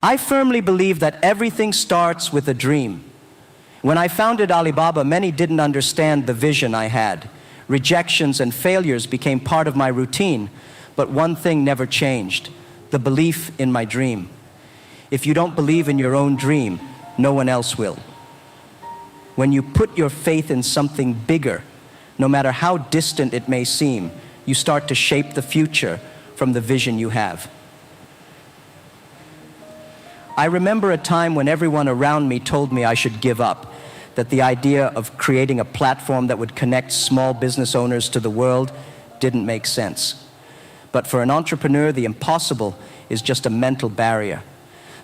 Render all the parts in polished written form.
I firmly believe that everything starts with a dream. When I founded Alibaba, many didn't understand the vision I had. Rejections and failures became part of my routine, but one thing never changed: the belief in my dream. If you don't believe in your own dream, no one else will. When you put your faith in something bigger, no matter how distant it may seem, you start to shape the future from the vision you have. I remember a time when everyone around me told me I should give up, that the idea of creating a platform that would connect small business owners to the world didn't make sense. But for an entrepreneur, the impossible is just a mental barrier.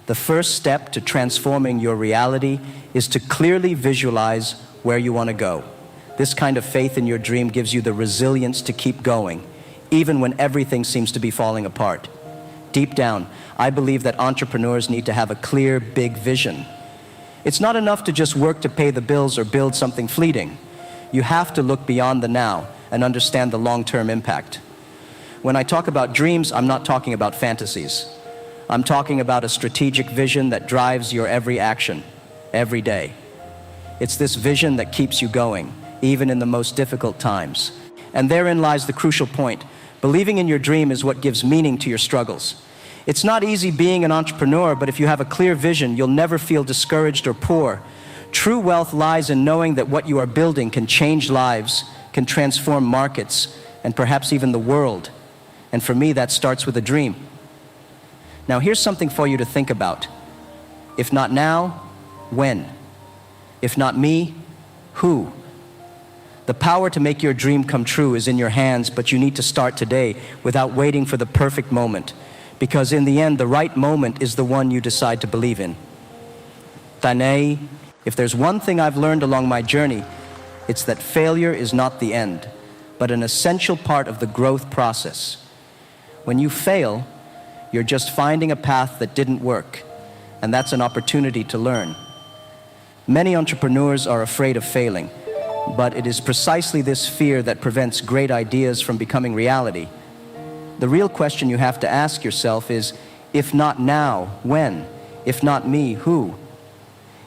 The first step to transforming your reality is to clearly visualize where you want to go. This kind of faith in your dream gives you the resilience to keep going, even when everything seems to be falling apart. Deep down, I believe that entrepreneurs need to have a clear, big vision. It's not enough to just work to pay the bills or build something fleeting. You have to look beyond the now and understand the long-term impact. When I talk about dreams, I'm not talking about fantasies. I'm talking about a strategic vision that drives your every action, every day. It's this vision that keeps you going, even in the most difficult times. And therein lies the crucial point. Believing in your dream is what gives meaning to your struggles. It's not easy being an entrepreneur, but if you have a clear vision, you'll never feel discouraged or poor. True wealth lies in knowing that what you are building can change lives, can transform markets, and perhaps even the world. And for me, that starts with a dream. Now, here's something for you to think about. If not now, when? If not me, who? The power to make your dream come true is in your hands, but you need to start today without waiting for the perfect moment. Because in the end, the right moment is the one you decide to believe in. Tanei, if there's one thing I've learned along my journey, it's that failure is not the end, but an essential part of the growth process. When you fail, you're just finding a path that didn't work, and that's an opportunity to learn. Many entrepreneurs are afraid of failing, but it is precisely this fear that prevents great ideas from becoming reality. The real question you have to ask yourself is, if not now, when? If not me, who?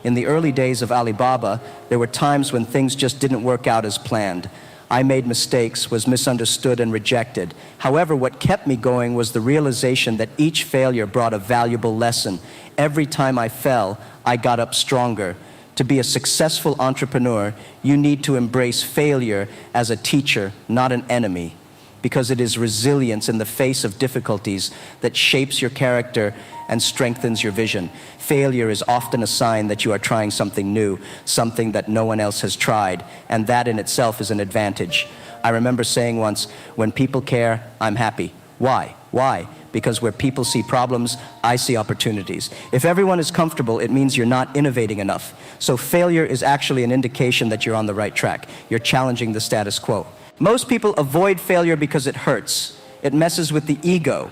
In the early days of Alibaba, there were times when things just didn't work out as planned. I made mistakes, was misunderstood and rejected. However, what kept me going was the realization that each failure brought a valuable lesson. Every time I fell, I got up stronger. To be a successful entrepreneur, you need to embrace failure as a teacher, not an enemy, because it is resilience in the face of difficulties that shapes your character and strengthens your vision. Failure is often a sign that you are trying something new, something that no one else has tried, and that in itself is an advantage. I remember saying once, when people care, I'm happy. Why? Why? Because where people see problems, I see opportunities. If everyone is comfortable, it means you're not innovating enough. So failure is actually an indication that you're on the right track. You're challenging the status quo. Most people avoid failure because it hurts. It messes with the ego.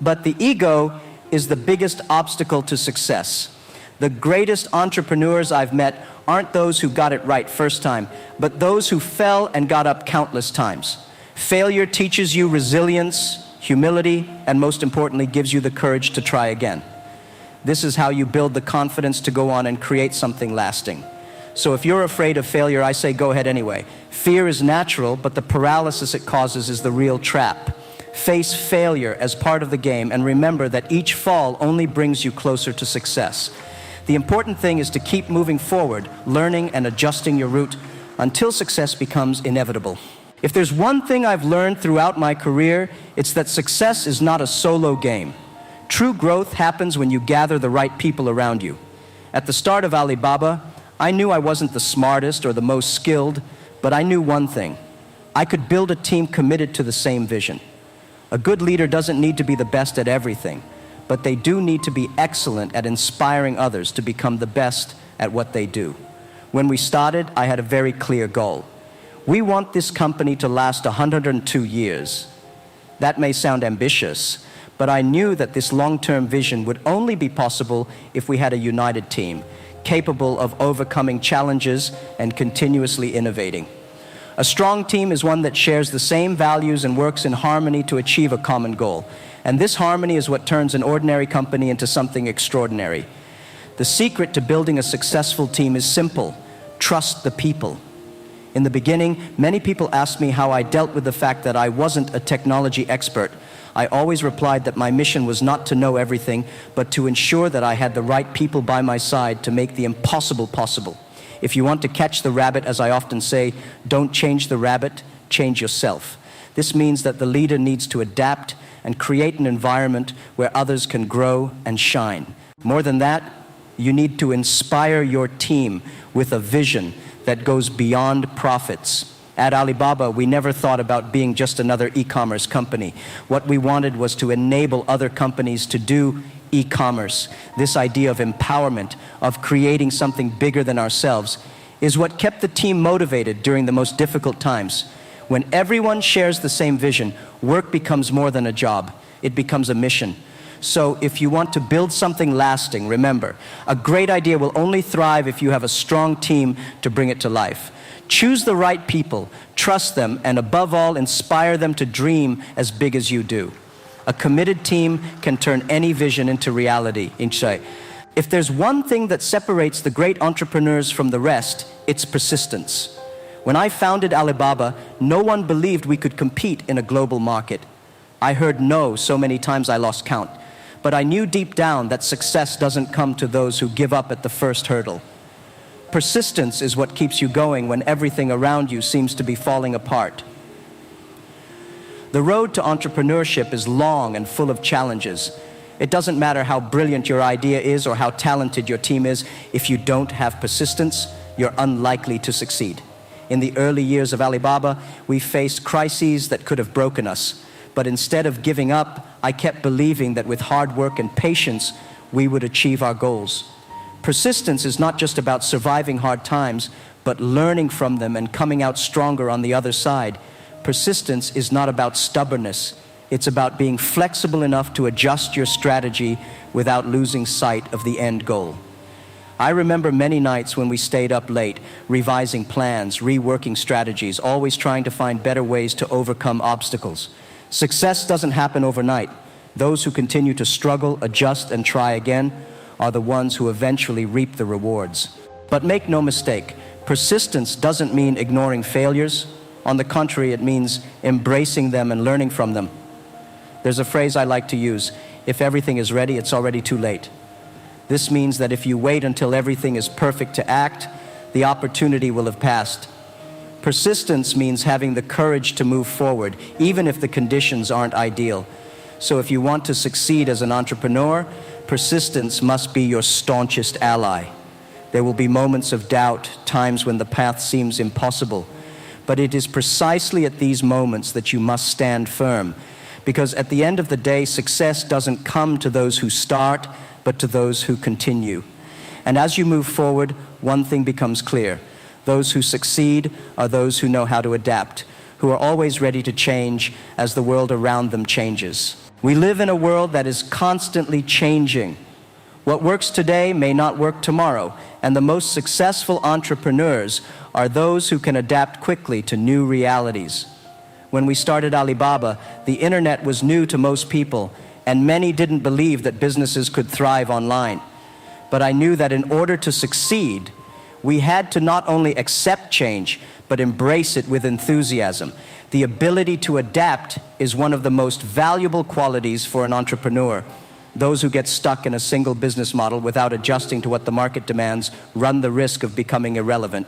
But the ego is the biggest obstacle to success. The greatest entrepreneurs I've met aren't those who got it right first time, but those who fell and got up countless times. Failure teaches you resilience, humility, and most importantly, gives you the courage to try again. This is how you build the confidence to go on and create something lasting. So if you're afraid of failure, I say go ahead anyway. Fear is natural, but the paralysis it causes is the real trap. Face failure as part of the game, and remember that each fall only brings you closer to success. The important thing is to keep moving forward, learning and adjusting your route until success becomes inevitable. If there's one thing I've learned throughout my career, it's that success is not a solo game. True growth happens when you gather the right people around you. At the start of Alibaba, I knew I wasn't the smartest or the most skilled, but I knew one thing. I could build a team committed to the same vision. A good leader doesn't need to be the best at everything, but they do need to be excellent at inspiring others to become the best at what they do. When we started, I had a very clear goal. We want this company to last 102 years. That may sound ambitious, but I knew that this long-term vision would only be possible if we had a united team, capable of overcoming challenges and continuously innovating. A strong team is one that shares the same values and works in harmony to achieve a common goal. And this harmony is what turns an ordinary company into something extraordinary. The secret to building a successful team is simple: trust the people. In the beginning, many people asked me how I dealt with the fact that I wasn't a technology expert. I always replied that my mission was not to know everything, but to ensure that I had the right people by my side to make the impossible possible. If you want to catch the rabbit, as I often say, don't change the rabbit, change yourself. This means that the leader needs to adapt and create an environment where others can grow and shine. More than that, you need to inspire your team with a vision that goes beyond profits. At Alibaba, we never thought about being just another e-commerce company. What we wanted was to enable other companies to do e-commerce. This idea of empowerment, of creating something bigger than ourselves, is what kept the team motivated during the most difficult times. When everyone shares the same vision, work becomes more than a job. It becomes a mission. So if you want to build something lasting, remember, a great idea will only thrive if you have a strong team to bring it to life. Choose the right people, trust them, and above all, inspire them to dream as big as you do. A committed team can turn any vision into reality. If there's one thing that separates the great entrepreneurs from the rest, it's persistence. When I founded Alibaba, no one believed we could compete in a global market. I heard no so many times I lost count. But I knew deep down that success doesn't come to those who give up at the first hurdle. Persistence is what keeps you going when everything around you seems to be falling apart. The road to entrepreneurship is long and full of challenges. It doesn't matter how brilliant your idea is or how talented your team is. If you don't have persistence, you're unlikely to succeed. In the early years of Alibaba, we faced crises that could have broken us. But instead of giving up, I kept believing that with hard work and patience, we would achieve our goals. Persistence is not just about surviving hard times, but learning from them and coming out stronger on the other side. Persistence is not about stubbornness. It's about being flexible enough to adjust your strategy without losing sight of the end goal. I remember many nights when we stayed up late, revising plans, reworking strategies, always trying to find better ways to overcome obstacles. Success doesn't happen overnight. Those who continue to struggle, adjust, and try again are the ones who eventually reap the rewards. But make no mistake, persistence doesn't mean ignoring failures. On the contrary, it means embracing them and learning from them. There's a phrase I like to use: if everything is ready, it's already too late. This means that if you wait until everything is perfect to act, the opportunity will have passed. Persistence means having the courage to move forward, even if the conditions aren't ideal. So if you want to succeed as an entrepreneur, persistence must be your staunchest ally. There will be moments of doubt, times when the path seems impossible. But it is precisely at these moments that you must stand firm. Because at the end of the day, success doesn't come to those who start, but to those who continue. And as you move forward, one thing becomes clear. Those who succeed are those who know how to adapt, who are always ready to change as the world around them changes. We live in a world that is constantly changing. What works today may not work tomorrow, and the most successful entrepreneurs are those who can adapt quickly to new realities. When we started Alibaba, the internet was new to most people, and many didn't believe that businesses could thrive online. But I knew that in order to succeed, we had to not only accept change, but embrace it with enthusiasm. The ability to adapt is one of the most valuable qualities for an entrepreneur. Those who get stuck in a single business model without adjusting to what the market demands run the risk of becoming irrelevant.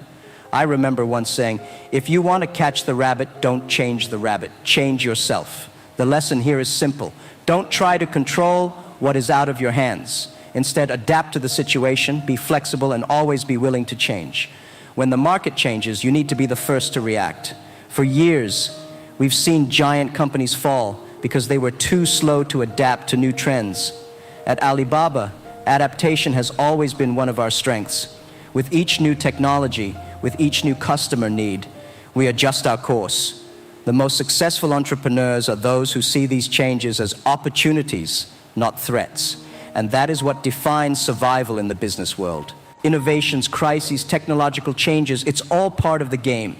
I remember once saying, if you want to catch the rabbit, don't change the rabbit, change yourself. The lesson here is simple. Don't try to control what is out of your hands. Instead, adapt to the situation, be flexible, and always be willing to change. When the market changes, you need to be the first to react. For years, we've seen giant companies fall because they were too slow to adapt to new trends. At Alibaba, adaptation has always been one of our strengths. With each new technology, with each new customer need, we adjust our course. The most successful entrepreneurs are those who see these changes as opportunities, not threats. And that is what defines survival in the business world. Innovations, crises, technological changes, it's all part of the game.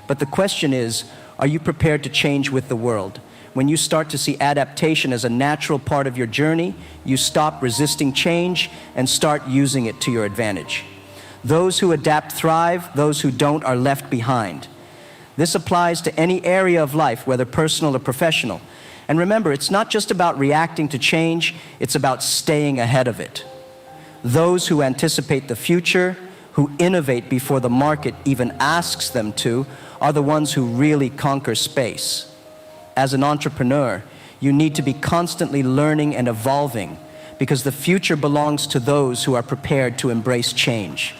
But the question is, are you prepared to change with the world? When you start to see adaptation as a natural part of your journey, you stop resisting change and start using it to your advantage. Those who adapt thrive, those who don't are left behind. This applies to any area of life, whether personal or professional. And remember, it's not just about reacting to change, it's about staying ahead of it. Those who anticipate the future, who innovate before the market even asks them to, are the ones who really conquer space. As an entrepreneur, you need to be constantly learning and evolving because the future belongs to those who are prepared to embrace change.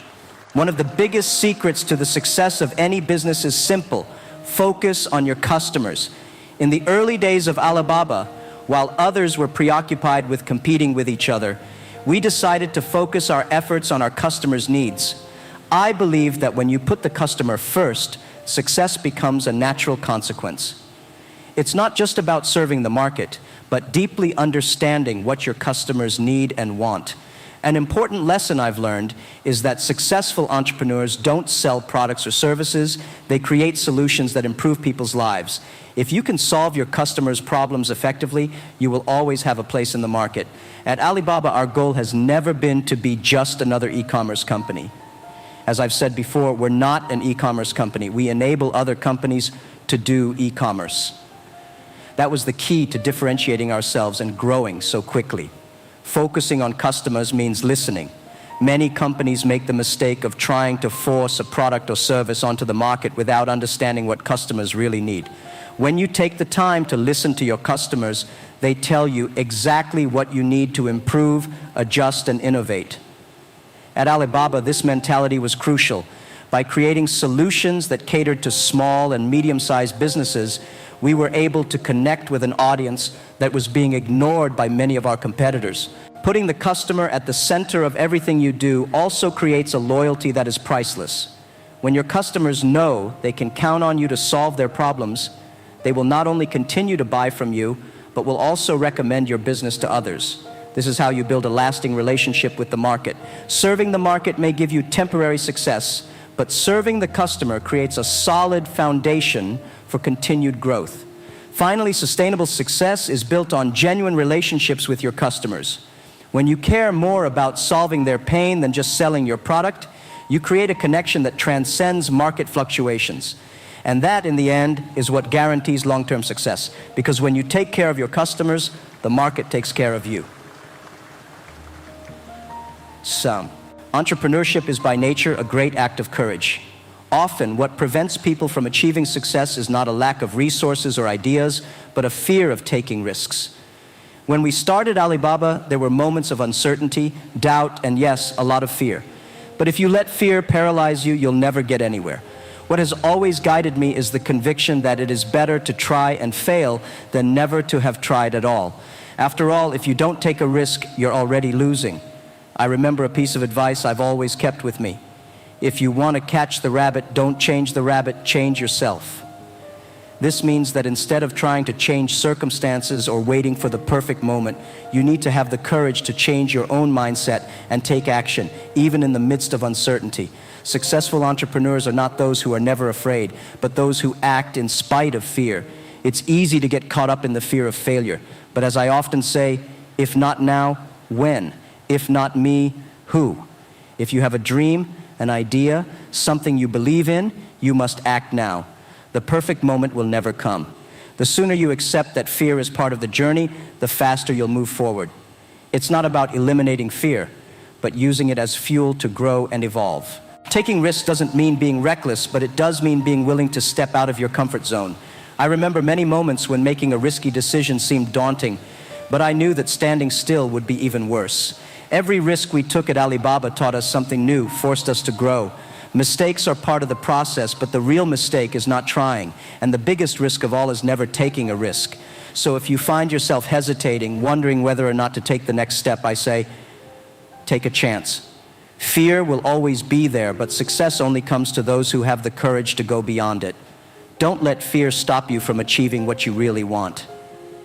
One of the biggest secrets to the success of any business is simple: focus on your customers. In the early days of Alibaba, while others were preoccupied with competing with each other, we decided to focus our efforts on our customers' needs. I believe that when you put the customer first, success becomes a natural consequence. It's not just about serving the market, but deeply understanding what your customers need and want. An important lesson I've learned is that successful entrepreneurs don't sell products or services, they create solutions that improve people's lives. If you can solve your customers' problems effectively, you will always have a place in the market. At Alibaba, our goal has never been to be just another e-commerce company. As I've said before, we're not an e-commerce company. We enable other companies to do e-commerce. That was the key to differentiating ourselves and growing so quickly. Focusing on customers means listening. Many companies make the mistake of trying to force a product or service onto the market without understanding what customers really need. When you take the time to listen to your customers, they tell you exactly what you need to improve, adjust, and innovate. At Alibaba, this mentality was crucial. By creating solutions that catered to small and medium-sized businesses, we were able to connect with an audience that was being ignored by many of our competitors. Putting the customer at the center of everything you do also creates a loyalty that is priceless. When your customers know they can count on you to solve their problems, they will not only continue to buy from you, but will also recommend your business to others. This is how you build a lasting relationship with the market. Serving the market may give you temporary success, but serving the customer creates a solid foundation for continued growth. Finally, sustainable success is built on genuine relationships with your customers. When you care more about solving their pain than just selling your product, you create a connection that transcends market fluctuations. And that, in the end, is what guarantees long-term success. Because when you take care of your customers, the market takes care of you. Entrepreneurship is by nature a great act of courage. Often, what prevents people from achieving success is not a lack of resources or ideas, but a fear of taking risks. When we started Alibaba, there were moments of uncertainty, doubt, and yes, a lot of fear. But if you let fear paralyze you, you'll never get anywhere. What has always guided me is the conviction that it is better to try and fail than never to have tried at all. After all, if you don't take a risk, you're already losing. I remember a piece of advice I've always kept with me. If you want to catch the rabbit, don't change the rabbit, change yourself. This means that instead of trying to change circumstances or waiting for the perfect moment, you need to have the courage to change your own mindset and take action, even in the midst of uncertainty. Successful entrepreneurs are not those who are never afraid, but those who act in spite of fear. It's easy to get caught up in the fear of failure, but as I often say, if not now, when? If not me, who? If you have a dream, an idea, something you believe in, you must act now. The perfect moment will never come. The sooner you accept that fear is part of the journey, the faster you'll move forward. It's not about eliminating fear, but using it as fuel to grow and evolve. Taking risks doesn't mean being reckless, but it does mean being willing to step out of your comfort zone. I remember many moments when making a risky decision seemed daunting, but I knew that standing still would be even worse. Every risk we took at Alibaba taught us something new, forced us to grow. Mistakes are part of the process, but the real mistake is not trying. And the biggest risk of all is never taking a risk. So if you find yourself hesitating, wondering whether or not to take the next step, I say, take a chance. Fear will always be there, but success only comes to those who have the courage to go beyond it. Don't let fear stop you from achieving what you really want.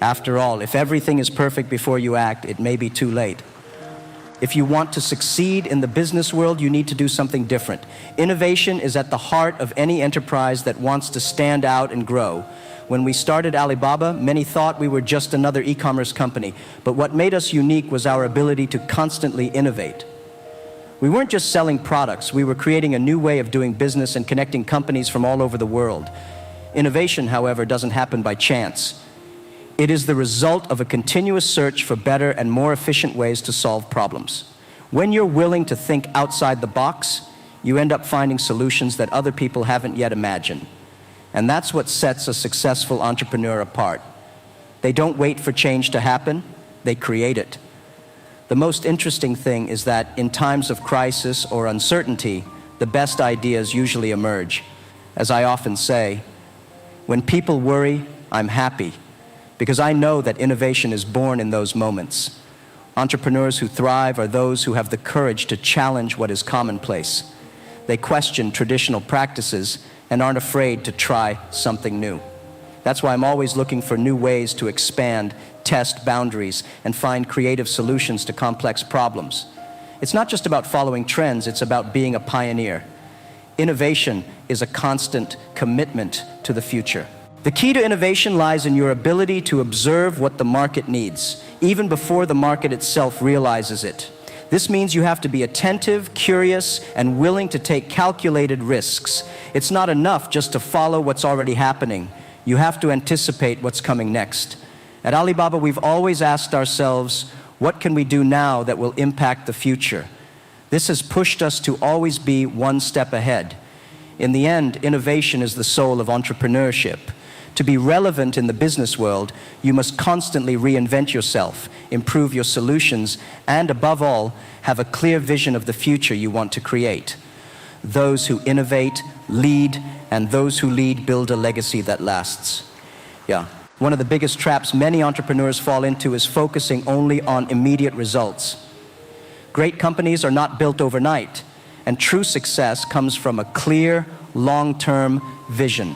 After all, if everything is perfect before you act, it may be too late. If you want to succeed in the business world, you need to do something different. Innovation is at the heart of any enterprise that wants to stand out and grow. When we started Alibaba, many thought we were just another e-commerce company, but what made us unique was our ability to constantly innovate. We weren't just selling products, we were creating a new way of doing business and connecting companies from all over the world. Innovation, however, doesn't happen by chance. It is the result of a continuous search for better and more efficient ways to solve problems. When you're willing to think outside the box, you end up finding solutions that other people haven't yet imagined. And that's what sets a successful entrepreneur apart. They don't wait for change to happen, they create it. The most interesting thing is that in times of crisis or uncertainty, the best ideas usually emerge. As I often say, when people worry, I'm happy, because I know that innovation is born in those moments. Entrepreneurs who thrive are those who have the courage to challenge what is commonplace. They question traditional practices and aren't afraid to try something new. That's why I'm always looking for new ways to expand, test boundaries, and find creative solutions to complex problems. It's not just about following trends, it's about being a pioneer. Innovation is a constant commitment to the future. The key to innovation lies in your ability to observe what the market needs, even before the market itself realizes it. This means you have to be attentive, curious, and willing to take calculated risks. It's not enough just to follow what's already happening. You have to anticipate what's coming next. At Alibaba, we've always asked ourselves, what can we do now that will impact the future? This has pushed us to always be one step ahead. In the end, innovation is the soul of entrepreneurship. To be relevant in the business world, you must constantly reinvent yourself, improve your solutions, and above all, have a clear vision of the future you want to create. Those who innovate, lead, and those who lead build a legacy that lasts. One of the biggest traps many entrepreneurs fall into is focusing only on immediate results. Great companies are not built overnight, and true success comes from a clear, long-term vision.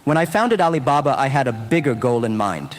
When I founded Alibaba, I had a bigger goal in mind.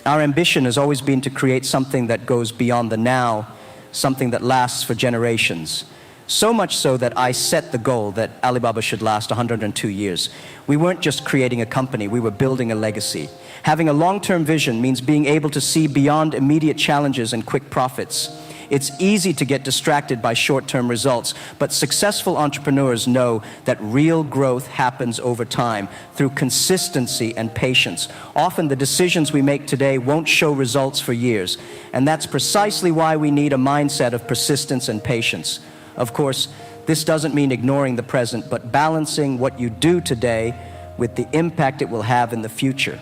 Our ambition has always been to create something that goes beyond the now, something that lasts for generations. So much so that I set the goal that Alibaba should last 102 years. We weren't just creating a company, we were building a legacy. Having a long-term vision means being able to see beyond immediate challenges and quick profits. It's easy to get distracted by short-term results, but successful entrepreneurs know that real growth happens over time through consistency and patience. Often the decisions we make today won't show results for years, and that's precisely why we need a mindset of persistence and patience. Of course, this doesn't mean ignoring the present, but balancing what you do today with the impact it will have in the future.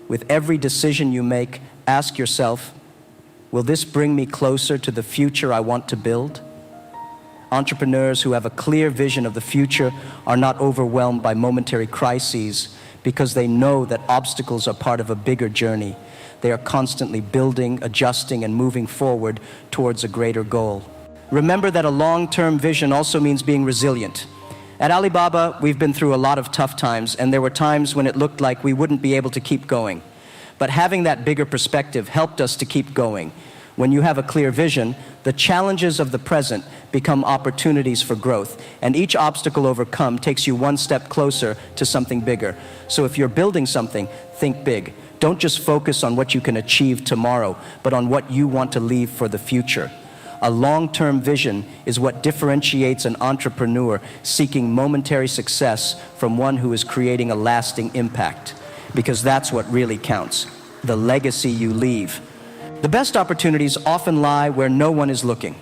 With every decision you make, ask yourself, will this bring me closer to the future I want to build? Entrepreneurs who have a clear vision of the future are not overwhelmed by momentary crises because they know that obstacles are part of a bigger journey. They are constantly building, adjusting, and moving forward towards a greater goal. Remember that a long-term vision also means being resilient. At Alibaba, we've been through a lot of tough times, and there were times when it looked like we wouldn't be able to keep going. But having that bigger perspective helped us to keep going. When you have a clear vision, the challenges of the present become opportunities for growth, and each obstacle overcome takes you one step closer to something bigger. So if you're building something, think big. Don't just focus on what you can achieve tomorrow, but on what you want to leave for the future. A long-term vision is what differentiates an entrepreneur seeking momentary success from one who is creating a lasting impact. Because that's what really counts, the legacy you leave. The best opportunities often lie where no one is looking.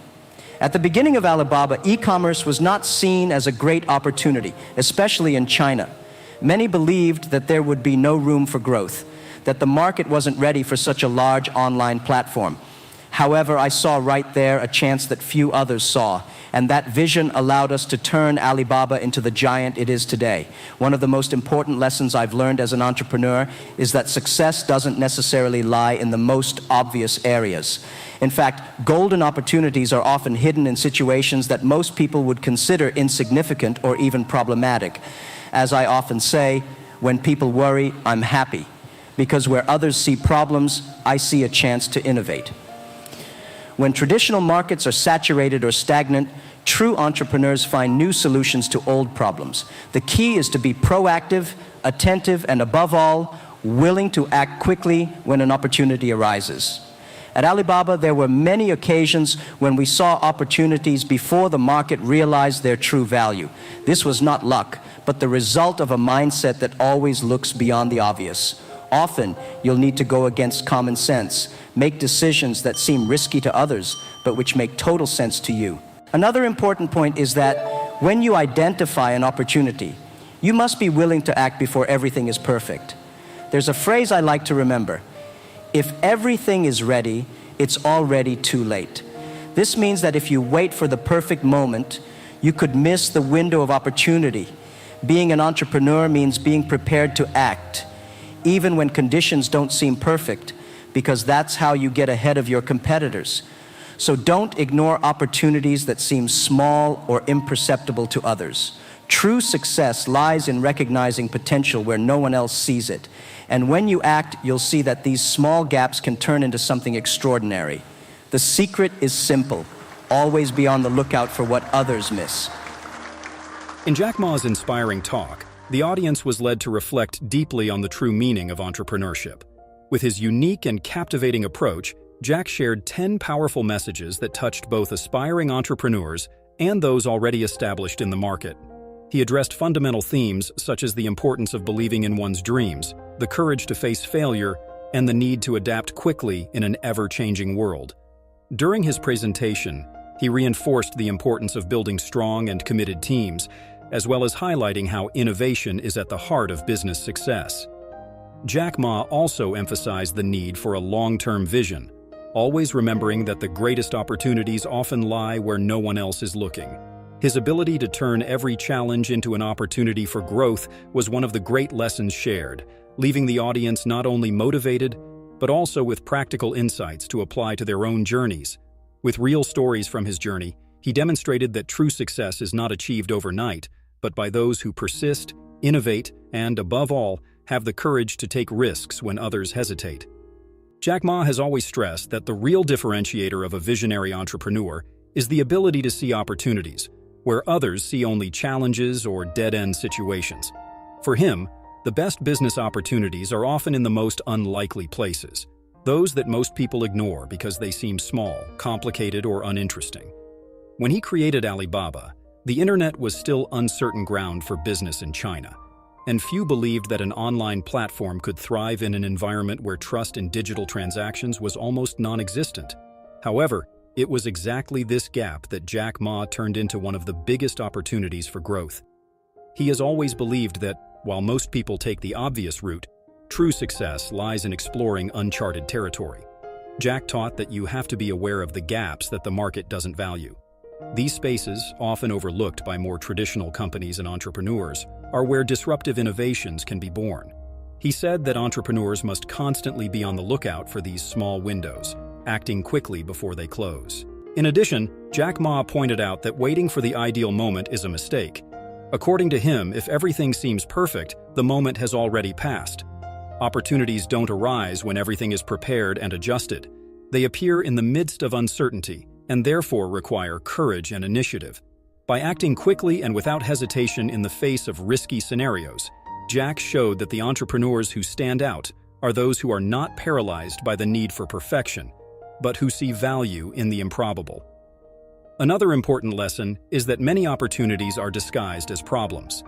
At the beginning of Alibaba, e-commerce was not seen as a great opportunity, especially in China. Many believed that there would be no room for growth, that the market wasn't ready for such a large online platform. However, I saw right there a chance that few others saw, and that vision allowed us to turn Alibaba into the giant it is today. One of the most important lessons I've learned as an entrepreneur is that success doesn't necessarily lie in the most obvious areas. In fact, golden opportunities are often hidden in situations that most people would consider insignificant or even problematic. As I often say, when people worry, I'm happy, because where others see problems, I see a chance to innovate. When traditional markets are saturated or stagnant, true entrepreneurs find new solutions to old problems. The key is to be proactive, attentive, and above all, willing to act quickly when an opportunity arises. At Alibaba, there were many occasions when we saw opportunities before the market realized their true value. This was not luck, but the result of a mindset that always looks beyond the obvious. Often, you'll need to go against common sense, make decisions that seem risky to others, but which make total sense to you. Another important point is that when you identify an opportunity, you must be willing to act before everything is perfect. There's a phrase I like to remember. If everything is ready, it's already too late. This means that if you wait for the perfect moment, you could miss the window of opportunity. Being an entrepreneur means being prepared to act, even when conditions don't seem perfect, because that's how you get ahead of your competitors. So don't ignore opportunities that seem small or imperceptible to others. True success lies in recognizing potential where no one else sees it. And when you act, you'll see that these small gaps can turn into something extraordinary. The secret is simple. Always be on the lookout for what others miss. In Jack Ma's inspiring talk, the audience was led to reflect deeply on the true meaning of entrepreneurship. With his unique and captivating approach, Jack shared 10 powerful messages that touched both aspiring entrepreneurs and those already established in the market. He addressed fundamental themes such as the importance of believing in one's dreams, the courage to face failure, and the need to adapt quickly in an ever-changing world. During his presentation, he reinforced the importance of building strong and committed teams, as well as highlighting how innovation is at the heart of business success. Jack Ma also emphasized the need for a long-term vision, always remembering that the greatest opportunities often lie where no one else is looking. His ability to turn every challenge into an opportunity for growth was one of the great lessons shared, leaving the audience not only motivated, but also with practical insights to apply to their own journeys. With real stories from his journey, he demonstrated that true success is not achieved overnight, but by those who persist, innovate, and, above all, have the courage to take risks when others hesitate. Jack Ma has always stressed that the real differentiator of a visionary entrepreneur is the ability to see opportunities, where others see only challenges or dead-end situations. For him, the best business opportunities are often in the most unlikely places, those that most people ignore because they seem small, complicated, or uninteresting. When he created Alibaba, the internet was still uncertain ground for business in China, and few believed that an online platform could thrive in an environment where trust in digital transactions was almost non-existent. However, it was exactly this gap that Jack Ma turned into one of the biggest opportunities for growth. He has always believed that, while most people take the obvious route, true success lies in exploring uncharted territory. Jack taught that you have to be aware of the gaps that the market doesn't value. These spaces, often overlooked by more traditional companies and entrepreneurs, are where disruptive innovations can be born. He said that entrepreneurs must constantly be on the lookout for these small windows, acting quickly before they close. In addition, Jack Ma pointed out that waiting for the ideal moment is a mistake. According to him, if everything seems perfect, the moment has already passed. Opportunities don't arise when everything is prepared and adjusted. They appear in the midst of uncertainty, and therefore require courage and initiative. By acting quickly and without hesitation in the face of risky scenarios, Jack showed that the entrepreneurs who stand out are those who are not paralyzed by the need for perfection, but who see value in the improbable. Another important lesson is that many opportunities are disguised as problems.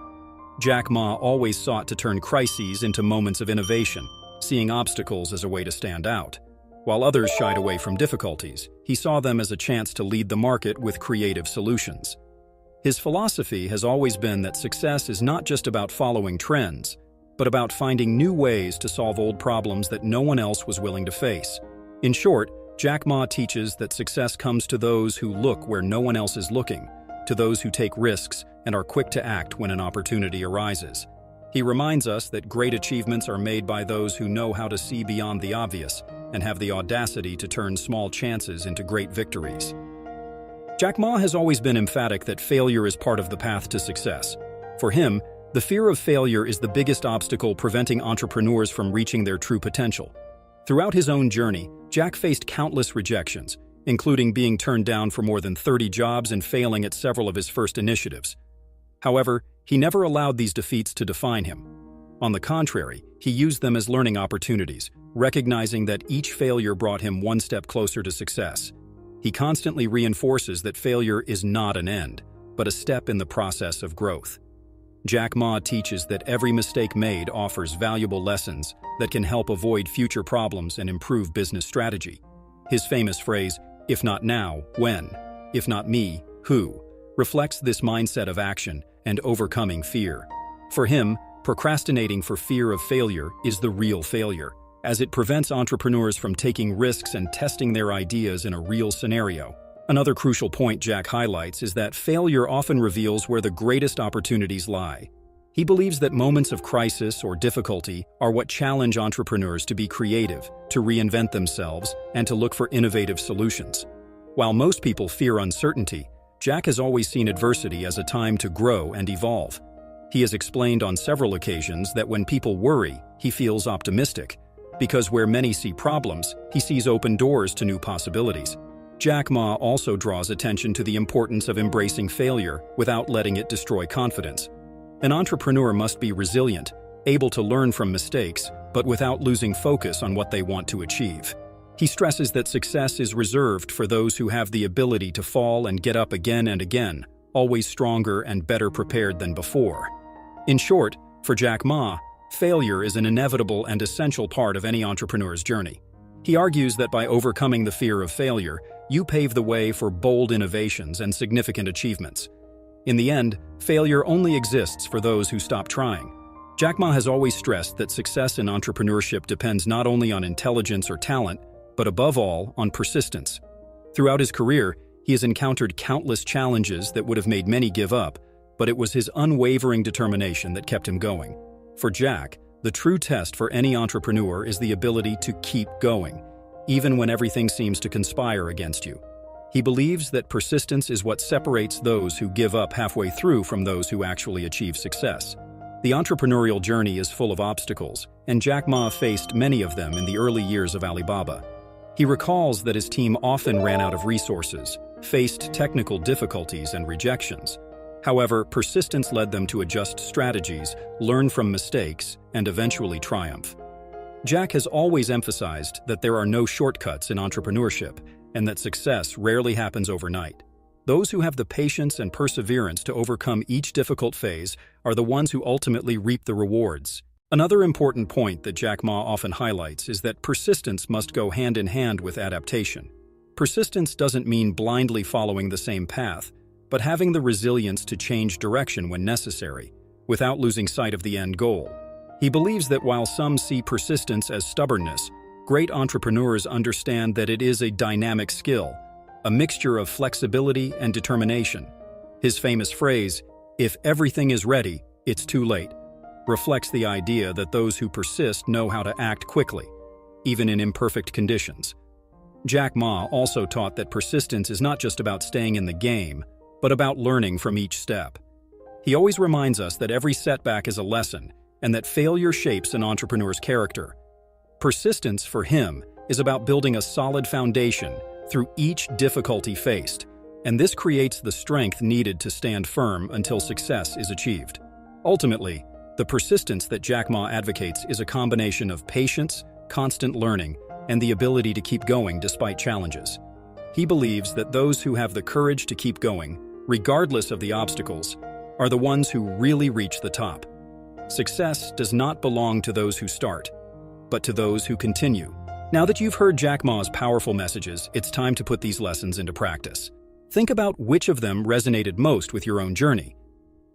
Jack Ma always sought to turn crises into moments of innovation, seeing obstacles as a way to stand out. While others shied away from difficulties, he saw them as a chance to lead the market with creative solutions. His philosophy has always been that success is not just about following trends, but about finding new ways to solve old problems that no one else was willing to face. In short, Jack Ma teaches that success comes to those who look where no one else is looking, to those who take risks and are quick to act when an opportunity arises. He reminds us that great achievements are made by those who know how to see beyond the obvious and have the audacity to turn small chances into great victories. Jack Ma has always been emphatic that failure is part of the path to success. For him, the fear of failure is the biggest obstacle preventing entrepreneurs from reaching their true potential. Throughout his own journey, Jack faced countless rejections, including being turned down for more than 30 jobs and failing at several of his first initiatives. However, he never allowed these defeats to define him. On the contrary, he used them as learning opportunities, recognizing that each failure brought him one step closer to success. He constantly reinforces that failure is not an end, but a step in the process of growth. Jack Ma teaches that every mistake made offers valuable lessons that can help avoid future problems and improve business strategy. His famous phrase, "If not now, when? If not me, who?" reflects this mindset of action and overcoming fear. For him, procrastinating for fear of failure is the real failure, as it prevents entrepreneurs from taking risks and testing their ideas in a real scenario. Another crucial point Jack highlights is that failure often reveals where the greatest opportunities lie. He believes that moments of crisis or difficulty are what challenge entrepreneurs to be creative, to reinvent themselves, and to look for innovative solutions. While most people fear uncertainty, Jack has always seen adversity as a time to grow and evolve. He has explained on several occasions that when people worry, he feels optimistic, because where many see problems, he sees open doors to new possibilities. Jack Ma also draws attention to the importance of embracing failure without letting it destroy confidence. An entrepreneur must be resilient, able to learn from mistakes, but without losing focus on what they want to achieve. He stresses that success is reserved for those who have the ability to fall and get up again and again, always stronger and better prepared than before. In short, for Jack Ma, failure is an inevitable and essential part of any entrepreneur's journey. He argues that by overcoming the fear of failure, you pave the way for bold innovations and significant achievements. In the end, failure only exists for those who stop trying. Jack Ma has always stressed that success in entrepreneurship depends not only on intelligence or talent, but above all, on persistence. Throughout his career, he has encountered countless challenges that would have made many give up, but it was his unwavering determination that kept him going. For Jack, the true test for any entrepreneur is the ability to keep going, even when everything seems to conspire against you. He believes that persistence is what separates those who give up halfway through from those who actually achieve success. The entrepreneurial journey is full of obstacles, and Jack Ma faced many of them in the early years of Alibaba. He recalls that his team often ran out of resources, faced technical difficulties and rejections. However, persistence led them to adjust strategies, learn from mistakes, and eventually triumph. Jack has always emphasized that there are no shortcuts in entrepreneurship, and that success rarely happens overnight. Those who have the patience and perseverance to overcome each difficult phase are the ones who ultimately reap the rewards. Another important point that Jack Ma often highlights is that persistence must go hand in hand with adaptation. Persistence doesn't mean blindly following the same path, but having the resilience to change direction when necessary, without losing sight of the end goal. He believes that while some see persistence as stubbornness, great entrepreneurs understand that it is a dynamic skill, a mixture of flexibility and determination. His famous phrase, "If everything is ready, it's too late," reflects the idea that those who persist know how to act quickly, even in imperfect conditions. Jack Ma also taught that persistence is not just about staying in the game, but about learning from each step. He always reminds us that every setback is a lesson, and that failure shapes an entrepreneur's character. Persistence, for him, is about building a solid foundation through each difficulty faced, and this creates the strength needed to stand firm until success is achieved. Ultimately, the persistence that Jack Ma advocates is a combination of patience, constant learning, and the ability to keep going despite challenges. He believes that those who have the courage to keep going, regardless of the obstacles, are the ones who really reach the top. Success does not belong to those who start, but to those who continue. Now that you've heard Jack Ma's powerful messages, it's time to put these lessons into practice. Think about which of them resonated most with your own journey.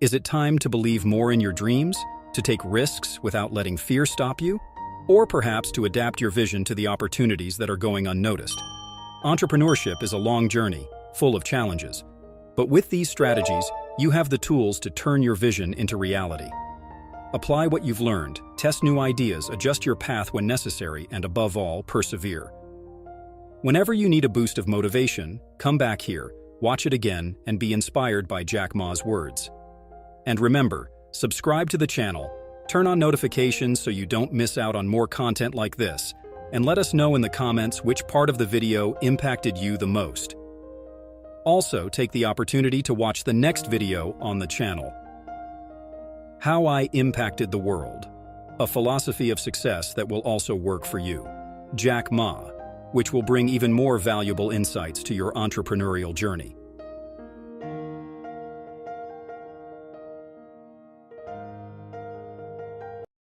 Is it time to believe more in your dreams, to take risks without letting fear stop you, or perhaps to adapt your vision to the opportunities that are going unnoticed? Entrepreneurship is a long journey, full of challenges. But with these strategies, you have the tools to turn your vision into reality. Apply what you've learned, test new ideas, adjust your path when necessary, and above all, persevere. Whenever you need a boost of motivation, come back here, watch it again, and be inspired by Jack Ma's words. And remember, subscribe to the channel, turn on notifications so you don't miss out on more content like this. and let us know in the comments which part of the video impacted you the most. Also, take the opportunity to watch the next video on the channel. How I Impacted the World, a philosophy of success that will also work for you. Jack Ma, which will bring even more valuable insights to your entrepreneurial journey.